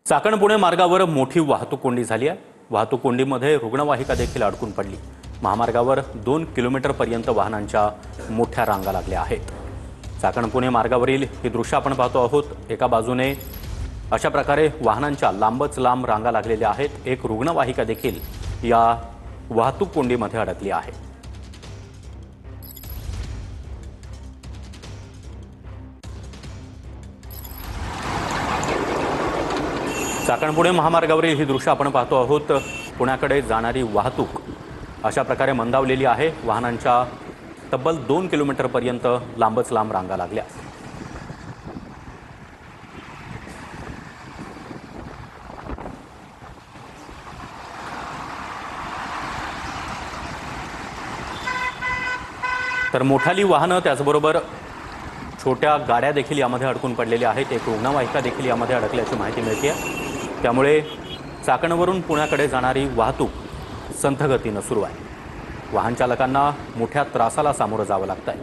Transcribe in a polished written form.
चाकण पुणे मार्गावर मोठी वाहतूक कोंडी झाली आहे। वाहतूक कोंडीमध्ये रुग्णवाहिका देखील अडकून पडली। महामार्गावर 2 किलोमीटरपर्यंत वाहनांच्या मोठ्या रांगा लागल्या आहेत। चाकण पुणे मार्गावरील ही दृश्य आपण पाहतो आहोत। एका बाजूने अशा प्रकारे वाहनांच्या लांबच लांब रांगा लागलेल्या आहेत। एक रुग्णवाहिका देखील या वाहतूक कोंडीमध्ये अडकली आहे। चाकण पुणे महामार्गावरील ही दृश्य आपण पाहतो आहोत। पुण्याकडे जाणारी वाहतूक अशा प्रकारे मंदावलेली आहे। वाहनांच्या तब्बल 2 किलोमीटरपर्यंत लांबच लांब रांगा लागल्या। तर मोठाली वाहनं त्याचबरोबर छोट्या गाड्या देखील यामध्ये अडकून पडलेल्या आहेत। एक रुग्णवाहिका देखील यामध्ये अडकल्याची माहिती मिळते। त्यामुळे चाकणवरून पुण्याकडे जाणारी वाहतूक संथ गतीने सुरू आहे। वाहन चालकांना मोठ्या त्रासाला सामोरं जावं लागतंय।